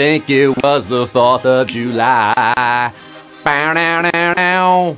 think it was the 4th of July. Bow, now, now, now.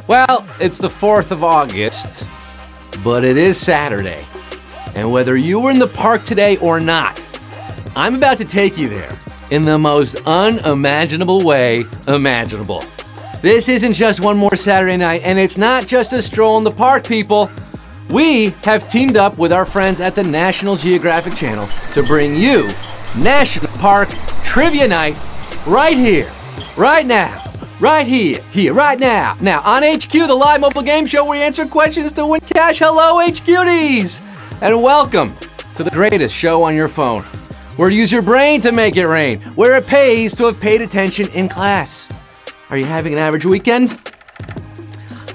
Well, it's the 4th of August, but it is Saturday. And whether you were in the park today or not, I'm about to take you there in the most unimaginable way imaginable. This isn't just one more Saturday night, and it's not just a stroll in the park, people. We have teamed up with our friends at the National Geographic Channel to bring you National Park Trivia Night right here, right now. Right here, right now. Now, on HQ, the live mobile game show where we answer questions to win cash. Hello, HQties! And welcome to the greatest show on your phone, where you use your brain to make it rain, where it pays to have paid attention in class. Are you having an average weekend?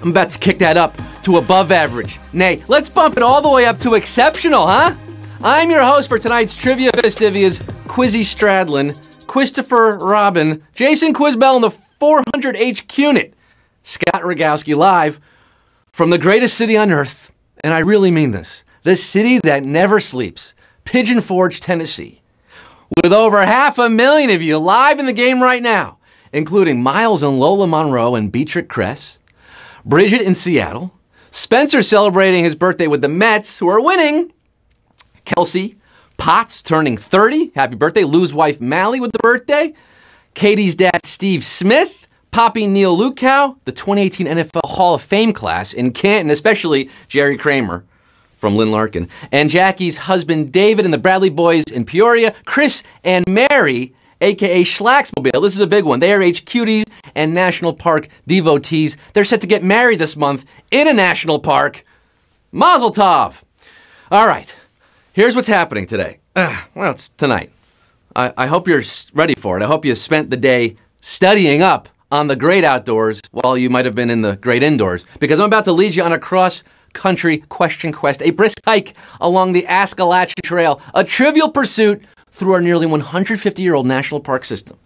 I'm about to kick that up to above average. Nay, let's bump it all the way up to exceptional, huh? I'm your host for tonight's Trivia Festivias, Quizzy Stradlin, Christopher Robin, Jason Quizbell, and the 400 HQ Unit, Scott Rogowski, live from the greatest city on earth, and I really mean this, the city that never sleeps, Pigeon Forge, Tennessee, with over 500,000 of you live in the game right now, including Miles and Lola Monroe and Beatrice Kress, Bridget in Seattle, Spencer celebrating his birthday with the Mets, who are winning, Kelsey Potts turning 30, happy birthday, Lou's wife Mally with the birthday, Katie's dad, Steve Smith, Poppy Neil Lukow, the 2018 NFL Hall of Fame class in Canton, especially Jerry Kramer from Lynn Larkin, and Jackie's husband, David, and the Bradley boys in Peoria, Chris and Mary, a.k.a. Schlacksmobile. This is a big one. They are HQties and National Park devotees. They're set to get married this month in a national park. Mazel tov! All right, here's what's happening today. Well, it's tonight. I hope you're ready for it. I hope you spent the day studying up on the great outdoors while you might have been in the great indoors, because I'm about to lead you on a cross-country question quest, a brisk hike along the Ascalachie Trail, a trivial pursuit through our nearly 150-year-old national park system.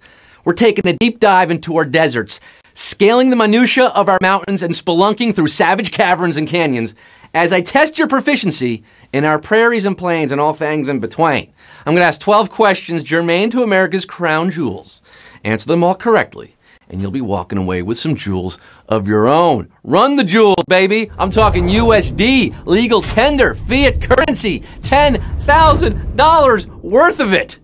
We're taking a deep dive into our deserts, scaling the minutiae of our mountains and spelunking through savage caverns and canyons as I test your proficiency in our prairies and plains and all things in between. I'm going to ask 12 questions germane to America's crown jewels. Answer them all correctly, and you'll be walking away with some jewels of your own. Run the jewels, baby. I'm talking USD, legal tender, fiat currency, $10,000 worth of it.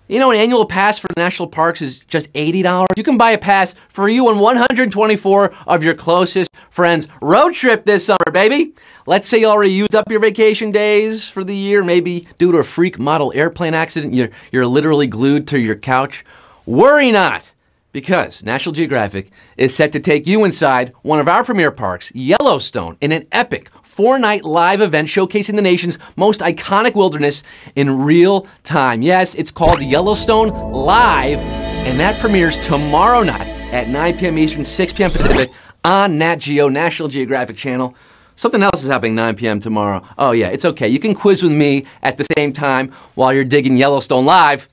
You know, an annual pass for national parks is just $80. You can buy a pass for you and 124 of your closest friends. Road trip this summer, baby. Let's say you already used up your vacation days for the year, maybe due to a freak model airplane accident. You're literally glued to your couch. Worry not, because National Geographic is set to take you inside one of our premier parks, Yellowstone, in an epic 4-night live event showcasing the nation's most iconic wilderness in real time. Yes, it's called Yellowstone Live, and that premieres tomorrow night at 9 p.m. Eastern, 6 p.m. Pacific on Nat Geo, National Geographic Channel. Something else is happening 9 p.m. tomorrow. Oh yeah, it's okay. You can quiz with me at the same time while you're digging Yellowstone Live.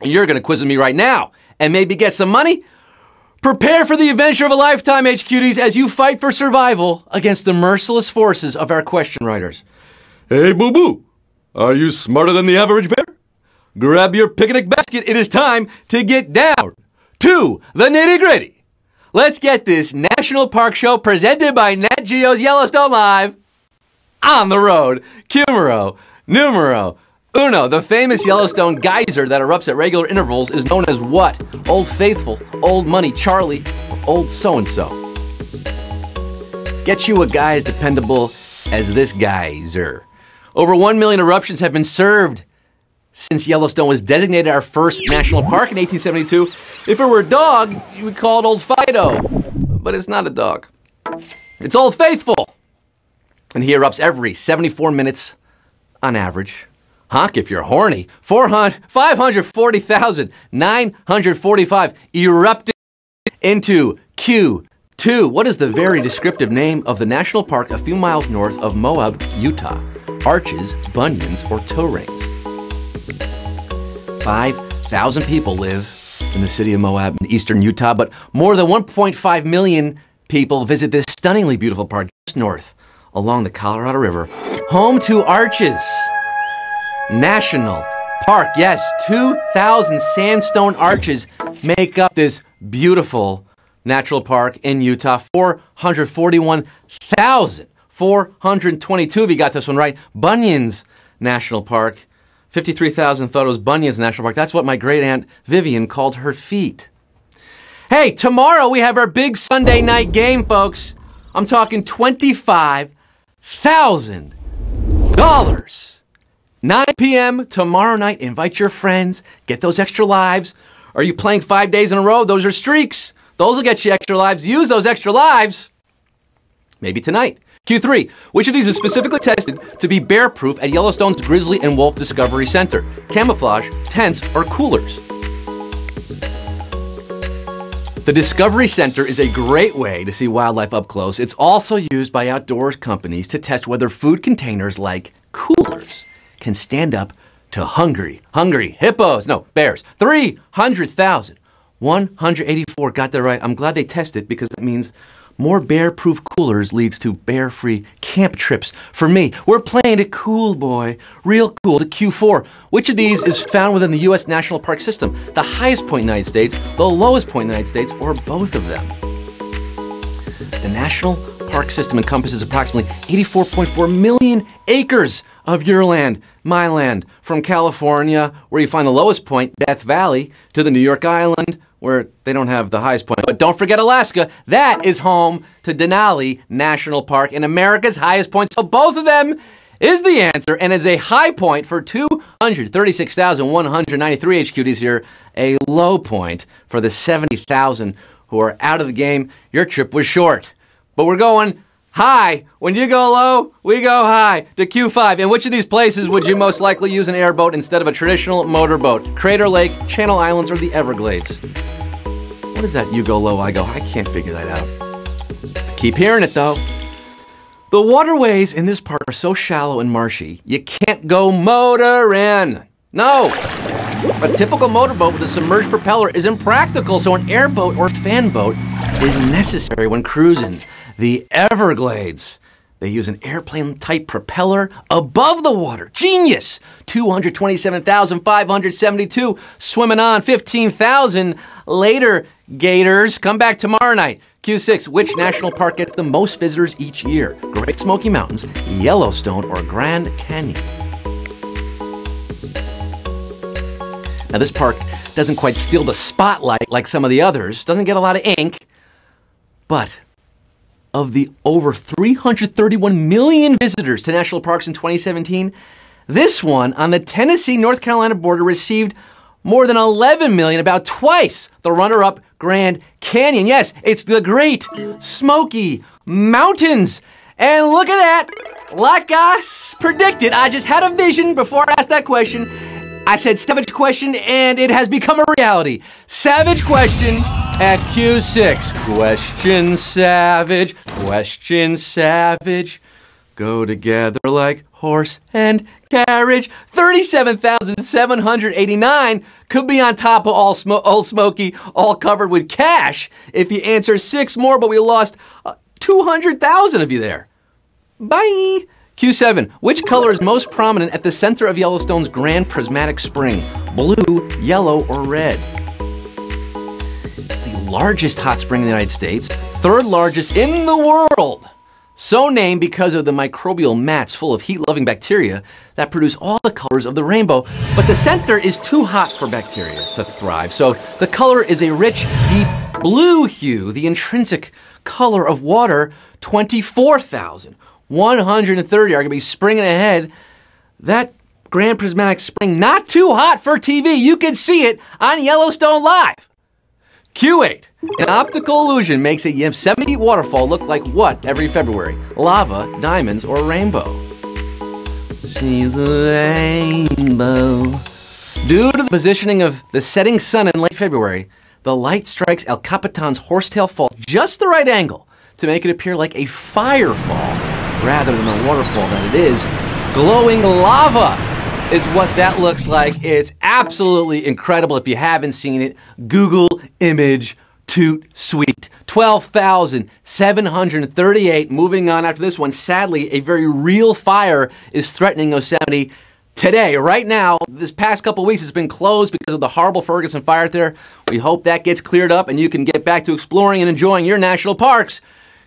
You're going to quiz with me right now and maybe get some money. Prepare for the adventure of a lifetime, HQties, as you fight for survival against the merciless forces of our question writers. Hey, boo-boo, are you smarter than the average bear? Grab your picnic basket. It is time to get down to the nitty-gritty. Let's get this National Park Show presented by Nat Geo's Yellowstone Live on the road. Numero uno. The famous Yellowstone geyser that erupts at regular intervals is known as what? Old Faithful, Old Money Charlie, Old So-and-so. Get you a guy as dependable as this geyser. Over 1 million eruptions have been served since Yellowstone was designated our first national park in 1872. If it were a dog, you would call it Old Fido. But it's not a dog. It's Old Faithful. And he erupts every 74 minutes on average. Honk if you're horny. 540,945 erupted into Q2. What is the very descriptive name of the national park a few miles north of Moab, Utah? Arches, bunions, or toe rings? 5,000 people live in the city of Moab in eastern Utah, but more than 1.5 million people visit this stunningly beautiful park just north along the Colorado River, home to Arches National Park. Yes, 2,000 sandstone arches make up this beautiful natural park in Utah. 441,422, if you got this one right. Bunyan's National Park. 53,000 thought it was Bunyan's National Park. That's what my great aunt Vivian called her feet. Hey, tomorrow we have our big Sunday night game, folks. I'm talking $25,000. 9 p.m. tomorrow night. Invite your friends. Get those extra lives. Are you playing 5 days in a row? Those are streaks. Those will get you extra lives. Use those extra lives. Maybe tonight. Q3. Which of these is specifically tested to be bear-proof at Yellowstone's Grizzly and Wolf Discovery Center? Camouflage, tents, or coolers? The Discovery Center is a great way to see wildlife up close. It's also used by outdoors companies to test whether food containers like coolers can stand up to hungry bears. 300,184 got that right. I'm glad they tested because that means more bear-proof coolers leads to bear-free camp trips for me. We're playing it cool, boy. Real cool. The Q4. Which of these is found within the U.S. National Park System? The highest point in the United States, the lowest point in the United States, or both of them? The National Park System encompasses approximately 84.4 million acres of your land, my land, from California, where you find the lowest point, Death Valley, to the New York Island, where they don't have the highest point. But don't forget Alaska. That is home to Denali National Park and America's highest point. So both of them is the answer, and it's a high point for 236,193 HQDs here, a low point for the 70,000 who are out of the game. Your trip was short, but we're going high. When you go low, we go high. To Q5. In which of these places would you most likely use an airboat instead of a traditional motorboat? Crater Lake, Channel Islands, or the Everglades? What is that you go low, I go? I can't figure that out. I keep hearing it though. The waterways in this park are so shallow and marshy, you can't go motoring. No! A typical motorboat with a submerged propeller is impractical, so an airboat or fan boat is necessary when cruising. The Everglades. They use an airplane-type propeller above the water. Genius! 227,572. Swimming on. 15,000. Later, Gators. Come back tomorrow night. Q6. Which national park gets the most visitors each year? Great Smoky Mountains, Yellowstone, or Grand Canyon? Now, this park doesn't quite steal the spotlight like some of the others. Doesn't get a lot of ink. But of the over 331 million visitors to national parks in 2017, this one on the Tennessee-North Carolina border received more than 11 million, about twice the runner-up Grand Canyon. Yes, it's the Great Smoky Mountains. And look at that. Like I predicted, I just had a vision before I asked that question. I said savage question, and it has become a reality. Savage question at Q6. Question savage. Go together like horse and carriage. 37,789 could be on top of Old Smoky, all covered with cash. If you answer 6 more, but we lost 200,000 of you there. Bye. Q7. Which color is most prominent at the center of Yellowstone's Grand Prismatic Spring? Blue, yellow, or red? It's the largest hot spring in the United States, 3rd largest in the world. So named because of the microbial mats full of heat-loving bacteria that produce all the colors of the rainbow. But the center is too hot for bacteria to thrive, so the color is a rich, deep blue hue. The intrinsic color of water, 24,130 are going to be springing ahead. That Grand Prismatic Spring, not too hot for TV. You can see it on Yellowstone Live. Q8. An optical illusion makes a Yosemite waterfall look like what every February? Lava, diamonds, or rainbow? She's a rainbow. Due to the positioning of the setting sun in late February, the light strikes El Capitan's Horsetail Fall just the right angle to make it appear like a firefall rather than a waterfall that it is. Glowing lava is what that looks like. It's absolutely incredible. If you haven't seen it, Google image toot sweet. 12,738. Moving on after this one. Sadly, a very real fire is threatening Yosemite. today, right now. This past couple weeks, it's been closed because of the horrible Ferguson fire there. We hope that gets cleared up and you can get back to exploring and enjoying your national parks.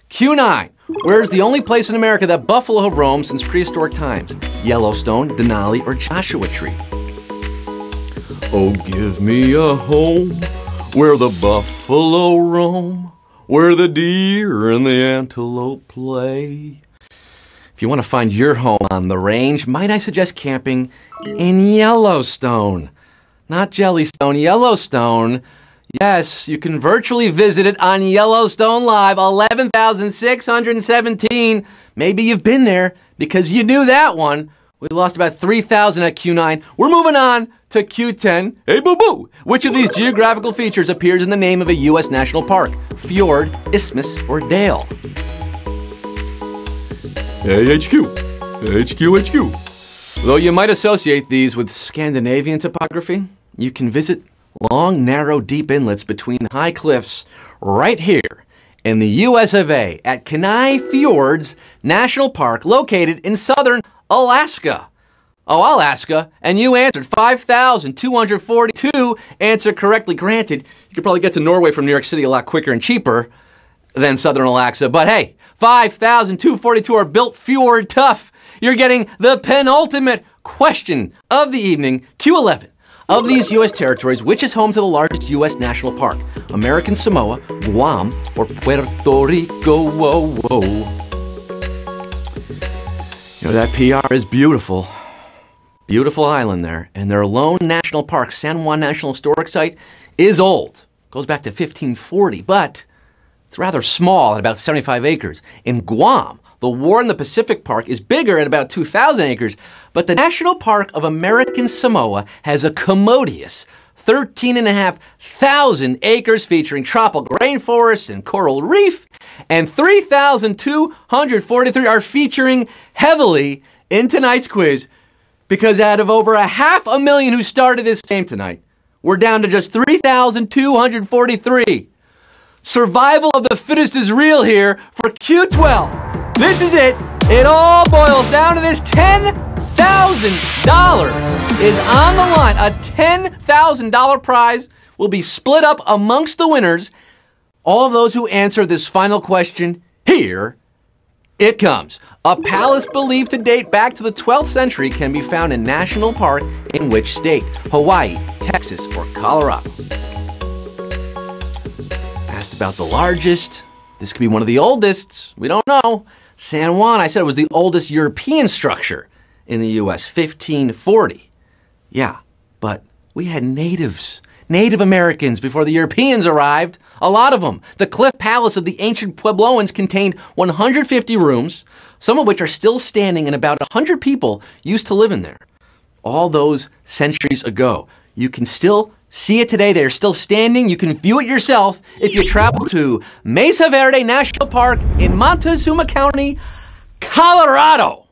Q9, where's the only place in America that buffalo have roamed since prehistoric times? Yellowstone, Denali, or Joshua Tree? Oh, give me a home where the buffalo roam, where the deer and the antelope play. If you want to find your home on the range, might I suggest camping in Yellowstone? Not Jellystone, Yellowstone. Yes, you can virtually visit it on Yellowstone Live, 11,617. Maybe you've been there because you knew that one. We lost about 3,000 at Q9. We're moving on to Q10. Hey, boo-boo! Which of these geographical features appears in the name of a U.S. national park? Fjord, isthmus, or dale? Hey, HQ. HQ. Though you might associate these with Scandinavian topography, you can visit long, narrow, deep inlets between high cliffs right here in the US of A at Kenai Fjords National Park located in southern Alaska. Oh, Alaska. And you answered 5,242. Answer correctly granted. You could probably get to Norway from New York City a lot quicker and cheaper than southern Alaska. But hey, 5,242 are built fjord tough. You're getting the penultimate question of the evening, Q11. Of these U.S. territories, which is home to the largest U.S. national park? American Samoa, Guam, or Puerto Rico? Whoa, whoa. You know, that PR is beautiful. Beautiful island there. And their lone national park, San Juan National Historic Site, is old. Goes back to 1540, but it's rather small at about 75 acres. In Guam, the War in the Pacific Park is bigger at about 2,000 acres, but the National Park of American Samoa has a commodious 13,500 acres featuring tropical rainforests and coral reef, and 3,243 are featuring heavily in tonight's quiz because out of over 500,000 who started this game tonight, we're down to just 3,243. Survival of the fittest is real here for Q12. This is it. It all boils down to this. $10,000 is on the line. A $10,000 prize will be split up amongst the winners. All of those who answer this final question, here it comes. A palace believed to date back to the 12th century can be found in National Park in which state? Hawaii, Texas, or Colorado? Asked about the largest. This could be one of the oldest. We don't know. San Juan, I said it was the oldest European structure in the U.S., 1540. Yeah, but we had Native Americans before the Europeans arrived. A lot of them. The Cliff Palace of the ancient Puebloans contained 150 rooms, some of which are still standing, and about 100 people used to live in there. All those centuries ago. You can still see it today. They're still standing. You can view it yourself if you travel to Mesa Verde National Park in Montezuma County, Colorado.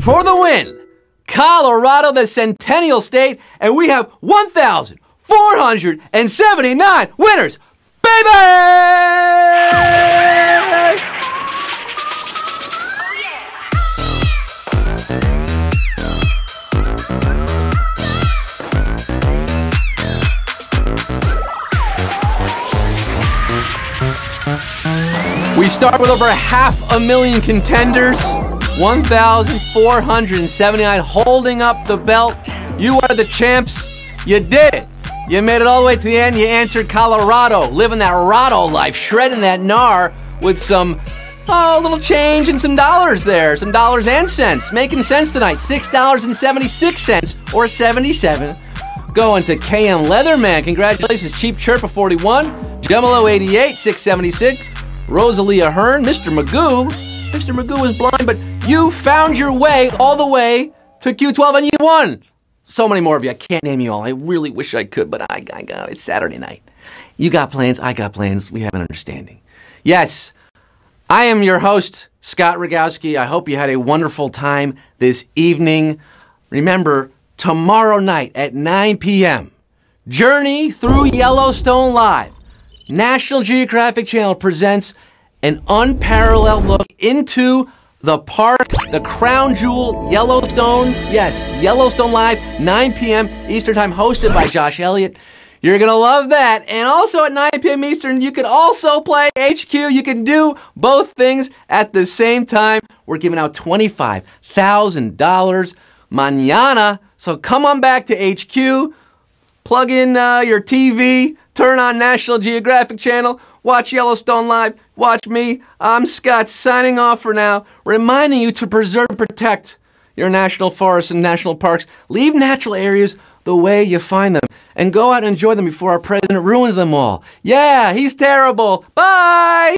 For the win, Colorado, the Centennial State, and we have 1,479 winners, baby! We start with over 500,000 contenders, 1,479 holding up the belt. You are the champs. You did it. You made it all the way to the end. You answered Colorado, living that Rotto life, shredding that gnar with some little change and some dollars there, some dollars and cents. Making sense tonight, $6.76 or 77. Going to KM Leatherman. Congratulations, Cheap Chirpa 41, Gemelo 88, 676. Rosalia Hearn, Mr. Magoo. Mr. Magoo is blind, but you found your way all the way to Q12 and you won. So many more of you. I can't name you all. I really wish I could, but I got it's Saturday night. You got plans, I got plans. We have an understanding. Yes, I am your host, Scott Rogowski. I hope you had a wonderful time this evening. Remember, tomorrow night at 9 p.m., Journey Through Yellowstone Live. National Geographic Channel presents an unparalleled look into the park the crown jewel Yellowstone. Yes, Yellowstone Live, 9 p.m. Eastern Time, hosted by Josh Elliott. You're going to love that. And also at 9 p.m. Eastern, you can also play HQ. You can do both things at the same time. We're giving out $25,000 mañana. So come on back to HQ. Plug in your TV. Turn on National Geographic Channel. Watch Yellowstone Live. Watch me. I'm Scott, signing off for now, reminding you to preserve and protect your national forests and national parks. Leave natural areas the way you find them, and go out and enjoy them before our president ruins them all. Yeah, he's terrible. Bye!